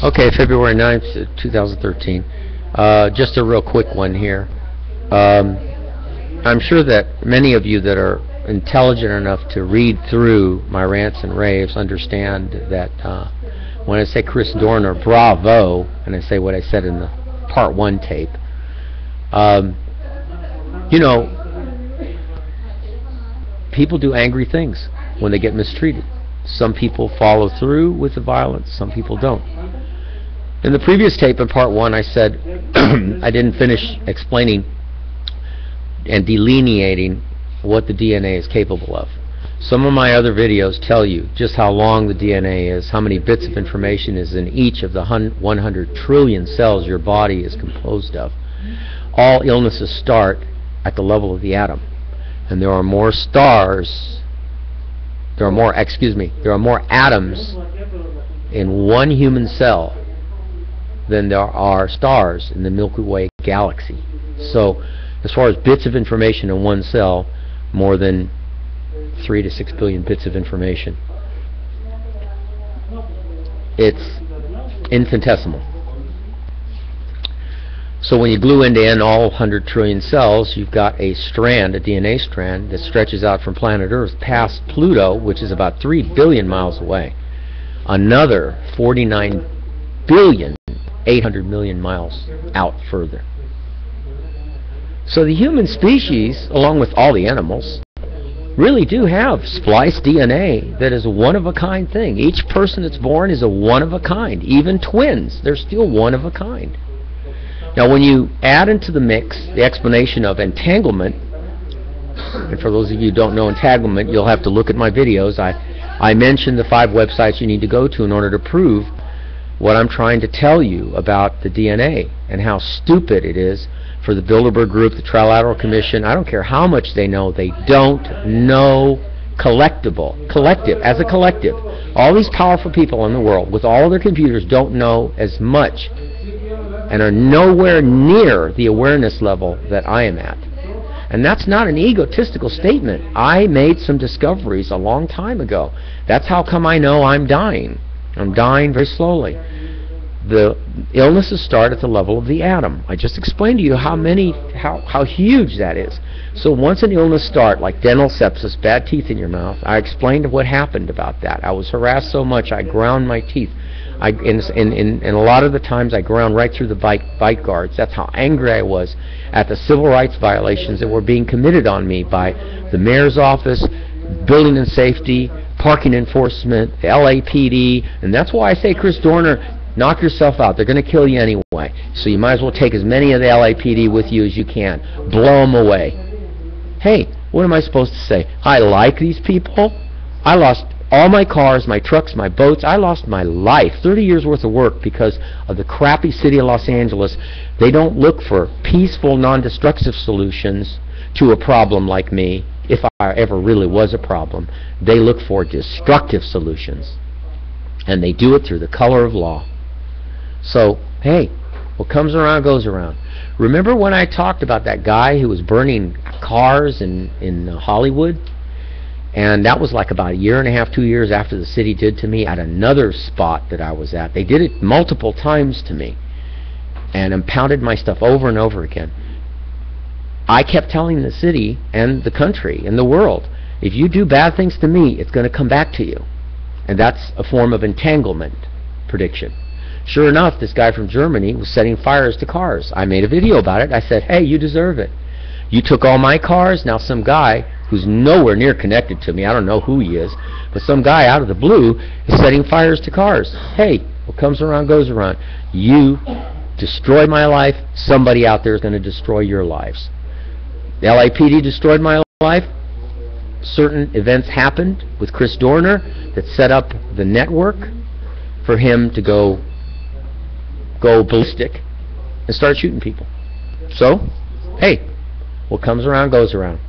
Okay, February 9th, 2013. Just a real quick one here. I'm sure that many of you that are intelligent enough to read through my rants and raves understand that when I say Chris Dorner, bravo, and I say what I said in the part 1 tape, you know, people do angry things when they get mistreated. Some people follow through with the violence, some people don't. In the previous tape in part 1, I said I didn't finish explaining and delineating what the DNA is capable of. Some of my other videos tell you just how long the DNA is, how many bits of information is in each of the 100 trillion cells your body is composed of. All illnesses start at the level of the atom. And there are more stars, there are more atoms in one human cell than there are stars in the Milky Way galaxy. So, as far as bits of information in one cell, more than 3 to 6 billion bits of information. It's infinitesimal. So when you glue end to end all 100 trillion cells, you've got a strand, a DNA strand, that stretches out from planet Earth past Pluto, which is about 3 billion miles away. Another 49 billion 800 million miles out further. So the human species, along with all the animals, really do have spliced DNA that is a one-of-a-kind thing. Each person that's born is a one-of-a-kind. Even twins, they're still one-of-a-kind. Now when you add into the mix the explanation of entanglement, and for those of you who don't know entanglement, you'll have to look at my videos. I mentioned the 5 websites you need to go to in order to prove what I'm trying to tell you about the DNA and how stupid it is for the Bilderberg Group, the Trilateral Commission. I don't care how much they don't know collective, as a collective. All these powerful people in the world with all their computers don't know as much and are nowhere near the awareness level that I am at. And that's not an egotistical statement. I made some discoveries a long time ago. That's how come I know I'm dying. I'm dying very slowly. The illnesses start at the level of the atom. I just explained to you how huge that is. So once an illness starts, like dental sepsis, bad teeth in your mouth, I explained what happened about that. I was harassed so much I ground my teeth. And a lot of the times I ground right through the bite guards. That's how angry I was at the civil rights violations that were being committed on me by the mayor's office, building and safety, parking enforcement, the LAPD, and that's why I say, Chris Dorner, knock yourself out. They're going to kill you anyway. So you might as well take as many of the LAPD with you as you can. Blow them away. Hey, what am I supposed to say? I like these people. I lost all my cars, my trucks, my boats. I lost my life, 30 years worth of work because of the crappy city of Los Angeles. They don't look for peaceful, non-destructive solutions to a problem like me, if I ever really was a problem. They look for destructive solutions. And they do it through the color of law. So, hey, what comes around goes around. Remember when I talked about that guy who was burning cars in Hollywood? And that was like about 1.5 years, 2 years after the city did to me at another spot that I was at. They did it multiple times to me and impounded my stuff over and over again. I kept telling the city and the country and the world, if you do bad things to me, it's going to come back to you. And that's a form of entanglement prediction. Sure enough, this guy from Germany was setting fires to cars. I made a video about it. I said, hey, you deserve it. You took all my cars. Now some guy who's nowhere near connected to me, I don't know who he is, but some guy out of the blue is setting fires to cars. Hey, what comes around goes around. You destroy my life, somebody out there is going to destroy your lives. The LAPD destroyed my life. Certain events happened with Chris Dorner that set up the network for him to go ballistic and start shooting people. So, hey, what comes around goes around.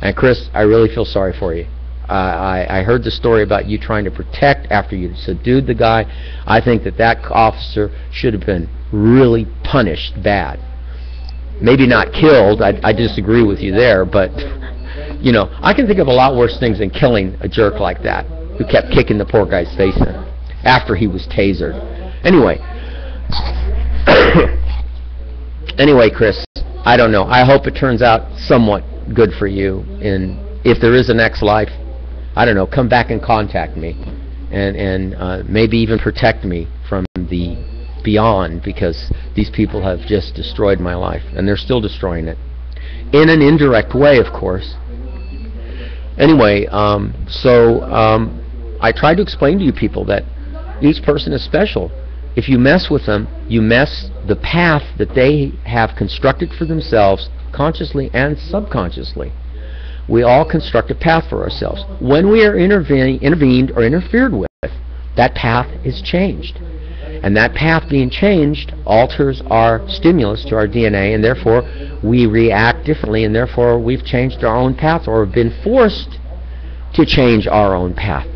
And Chris, I really feel sorry for you. I heard the story about you trying to protect after you subdued the guy. I think that officer should have been really punished bad. Maybe not killed. I disagree with you there, but you know, I can think of a lot worse things than killing a jerk like that who kept kicking the poor guy's face in after he was tasered. Anyway, anyway, Chris, I don't know. I hope it turns out somewhat good for you. And if there is a next life, I don't know, come back and contact me, and maybe even protect me from the beyond, because these people have just destroyed my life, and they're still destroying it in an indirect way, of course. Anyway, I try to explain to you people that each person is special. If you mess with them, you mess the path that they have constructed for themselves, consciously and subconsciously. We all construct a path for ourselves. When we are intervened or interfered with, that path is changed. And that path being changed alters our stimulus to our DNA, and therefore we react differently, and therefore we've changed our own path, or have been forced to change our own path.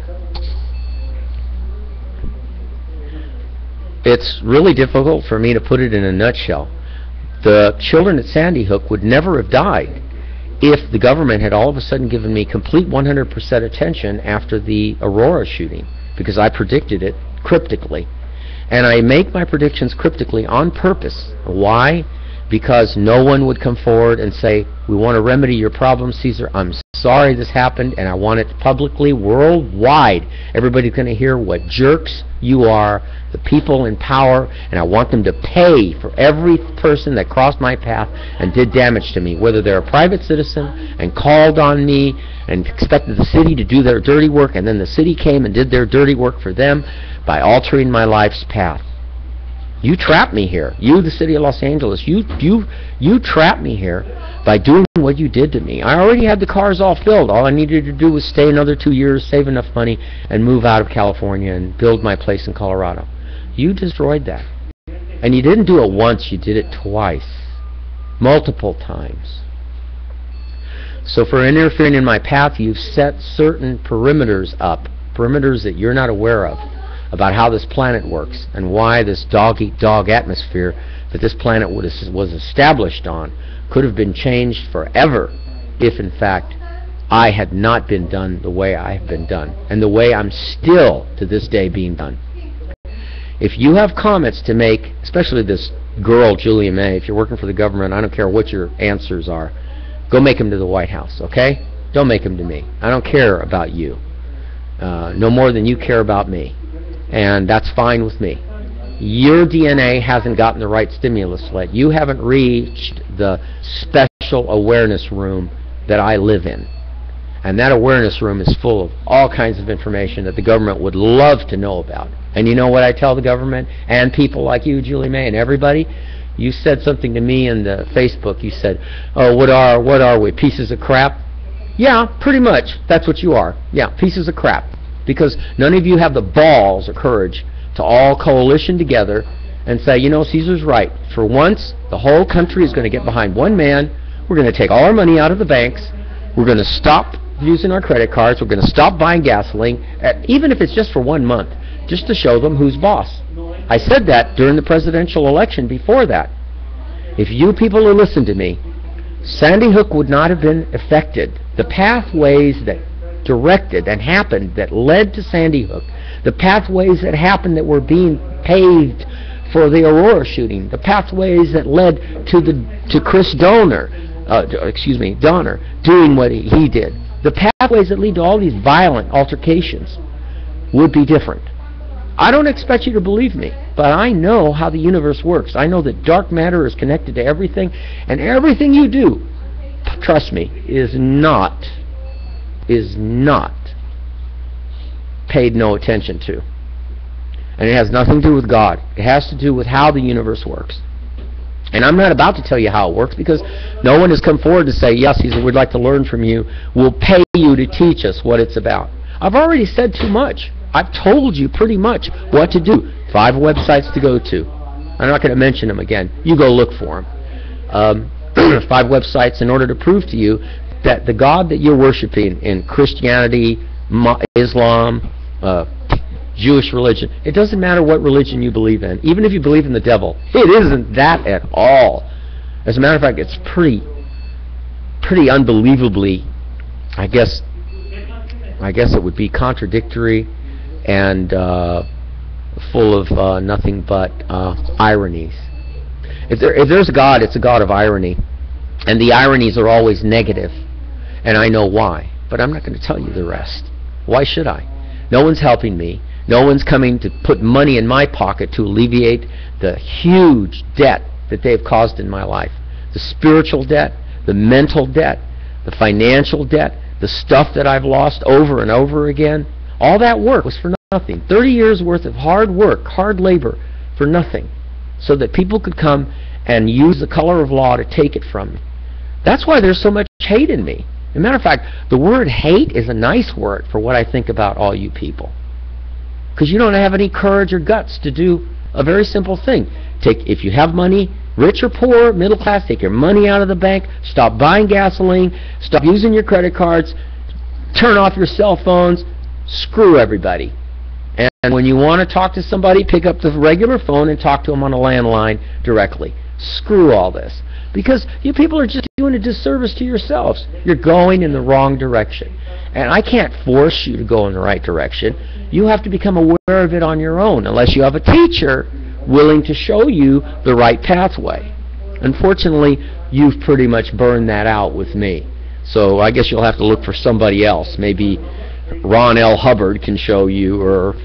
It's really difficult for me to put it in a nutshell. The children at Sandy Hook would never have died if the government had all of a sudden given me complete 100% attention after the Aurora shooting, because I predicted it cryptically. And I make my predictions cryptically on purpose. Why? Because no one would come forward and say, we want to remedy your problem, Caesar. I'm sorry this happened, and I want it publicly, worldwide. Everybody's going to hear what jerks you are, the people in power, and I want them to pay for every person that crossed my path and did damage to me, whether they're a private citizen and called on me and expected the city to do their dirty work, and then the city came and did their dirty work for them by altering my life's path. You trapped me here. You, the city of Los Angeles, you trapped me here by doing what you did to me. I already had the cars all filled. All I needed to do was stay another 2 years, save enough money, and move out of California and build my place in Colorado. You destroyed that. And you didn't do it once, you did it twice. Multiple times. So for interfering in my path, you've set certain perimeters up, perimeters that you're not aware of, about how this planet works and why this dog-eat-dog atmosphere that this planet was established on could have been changed forever if, in fact, I had not been done the way I have been done and the way I'm still, to this day, being done. If you have comments to make, especially this girl, Julia May, if you're working for the government, I don't care what your answers are, go make them to the White House, okay? Don't make them to me. I don't care about you. No more than you care about me. And that's fine with me. Your DNA hasn't gotten the right stimulus yet. You haven't reached the special awareness room that I live in. And that awareness room is full of all kinds of information that the government would love to know about. And you know what I tell the government and people like you, Julie May, and everybody? You said something to me in the Facebook. You said, oh, what are we, pieces of crap? Yeah, pretty much. That's what you are. Yeah, pieces of crap. Because none of you have the balls or courage to all coalition together and say, you know, Caesar's right. For once, the whole country is going to get behind one man. We're going to take all our money out of the banks. We're going to stop using our credit cards. We're going to stop buying gasoline, even if it's just for 1 month, just to show them who's boss. I said that during the presidential election before that. If you people will listen to me, Sandy Hook would not have been affected. The pathways that directed and happened that led to Sandy Hook, the pathways that happened that were being paved for the Aurora shooting, the pathways that led to Chris Donner doing what he did, the pathways that lead to all these violent altercations would be different. I don't expect you to believe me, but I know how the universe works. I know that dark matter is connected to everything, and everything you do, trust me, is not paid no attention to. And it has nothing to do with God. It has to do with how the universe works. And I'm not about to tell you how it works, because no one has come forward to say, yes, Caesar, we'd like to learn from you. We'll pay you to teach us what it's about. I've already said too much. I've told you pretty much what to do. 5 websites to go to. I'm not going to mention them again. You go look for them. 5 websites in order to prove to you that the God that you're worshiping in Christianity, Islam, Jewish religion, it doesn't matter what religion you believe in. Even if you believe in the devil, it isn't that at all. As a matter of fact, it's pretty unbelievably, I guess it would be contradictory and full of nothing but ironies. If there's a God, it's a God of irony. And the ironies are always negative. And I know why. But I'm not going to tell you the rest. Why should I? No one's helping me. No one's coming to put money in my pocket to alleviate the huge debt that they've caused in my life. The spiritual debt, the mental debt, the financial debt, the stuff that I've lost over and over again. All that work was for nothing. 30 years worth of hard work, hard labor for nothing. So that people could come and use the color of law to take it from me. That's why there's so much hate in me. As a matter of fact, the word hate is a nice word for what I think about all you people. Because you don't have any courage or guts to do a very simple thing. If you have money, rich or poor, middle class, take your money out of the bank, stop buying gasoline, stop using your credit cards, turn off your cell phones, screw everybody. And when you want to talk to somebody, pick up the regular phone and talk to them on a landline directly. Screw all this. Because you people are just doing a disservice to yourselves. You're going in the wrong direction. And I can't force you to go in the right direction. You have to become aware of it on your own, unless you have a teacher willing to show you the right pathway. Unfortunately, you've pretty much burned that out with me. So I guess you'll have to look for somebody else. Maybe Ron L. Hubbard can show you, or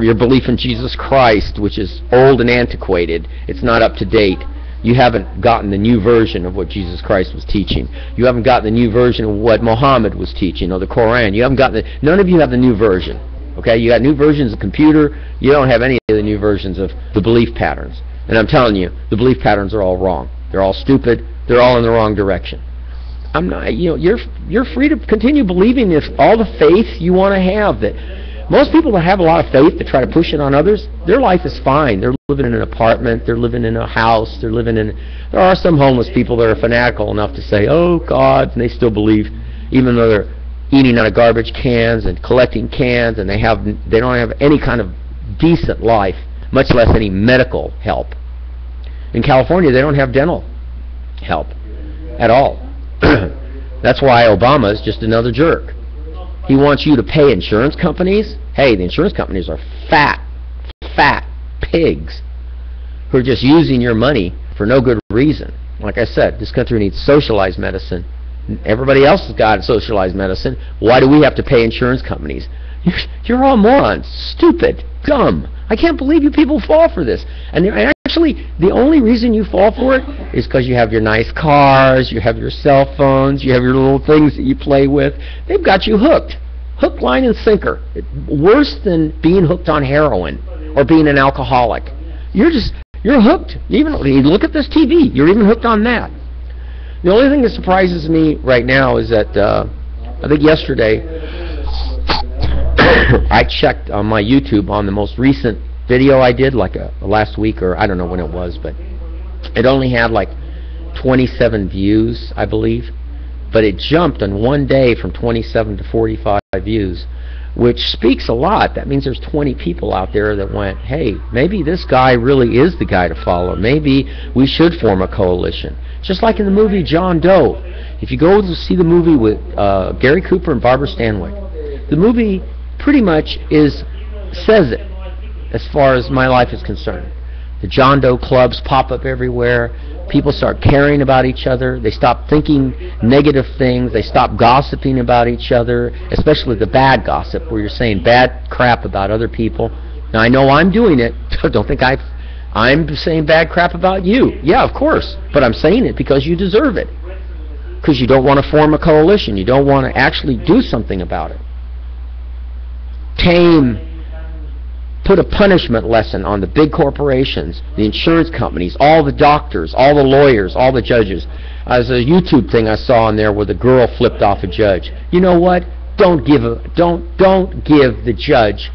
your belief in Jesus Christ, which is old and antiquated. It's not up to date. You haven't gotten the new version of what Jesus Christ was teaching. You haven't gotten the new version of what Muhammad was teaching, or the Quran. You haven't gotten none of you have the new version. Okay, you got new versions of computer. You don't have any of the new versions of the belief patterns. And I'm telling you, the belief patterns are all wrong. They're all stupid. They're all in the wrong direction. I'm not. You're free to continue believing if all the faith you want to have. That most people that have a lot of faith that try to push it on others, their life is fine. They're living in an apartment. They're living in a house. There are some homeless people that are fanatical enough to say, "Oh God," and they still believe, even though they're eating out of garbage cans and collecting cans, and they don't have any kind of decent life, much less any medical help. In California, they don't have dental help at all. That's why Obama is just another jerk. He wants you to pay insurance companies. Hey, the insurance companies are fat pigs who are just using your money for no good reason. Like I said, this country needs socialized medicine. Everybody else has got socialized medicine. Why do we have to pay insurance companies? You're all morons. Stupid. Dumb. I can't believe you people fall for this. And actually, the only reason you fall for it is because you have your nice cars, you have your cell phones, you have your little things that you play with. They've got you hooked. Hook, line, and sinker. Worse than being hooked on heroin or being an alcoholic. You're hooked. Even you look at this TV, you're even hooked on that. The only thing that surprises me right now is that I think yesterday I checked on my YouTube on the most recent video I did, like last week, or I don't know when it was, but it only had like 27 views, I believe. But it jumped in one day from 27 to 45 views, which speaks a lot. That means there's 20 people out there that went, hey, maybe this guy really is the guy to follow. Maybe we should form a coalition. Just like in the movie John Doe. If you go to see the movie with Gary Cooper and Barbara Stanwyck, the movie pretty much says it as far as my life is concerned. The John Doe clubs pop up everywhere. People start caring about each other. They stop thinking negative things. They stop gossiping about each other, especially the bad gossip where you're saying bad crap about other people. Now, I know I'm doing it. Don't think I'm saying bad crap about you. Yeah, of course. But I'm saying it because you deserve it. Because you don't want to form a coalition. You don't want to actually do something about it. Put a punishment lesson on the big corporations, the insurance companies, all the doctors, all the lawyers, all the judges. There's a YouTube thing I saw in there where the girl flipped off a judge. You know what? Don't give the judge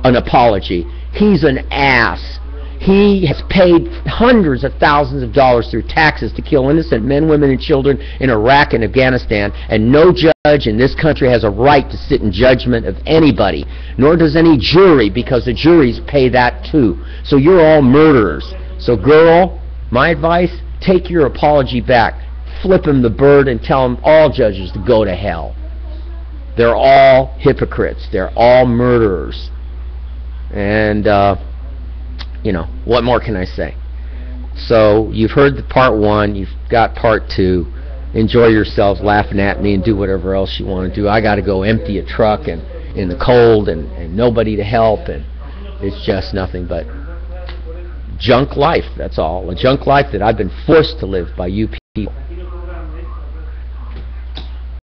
an apology. He's an ass. He has paid hundreds of thousands of dollars through taxes to kill innocent men, women, and children in Iraq and Afghanistan, and no judge in this country has a right to sit in judgment of anybody, nor does any jury, because the juries pay that too. So you're all murderers. So girl, my advice, take your apology back. Flip him the bird and tell him all judges to go to hell. They're all hypocrites. They're all murderers. And You know, what more can I say? So you've heard the part one, you've got part two. Enjoy yourselves laughing at me and do whatever else you want to do. I got to go empty a truck and in the cold and nobody to help, and it's just nothing but junk life, that's all. A junk life that I've been forced to live by you people.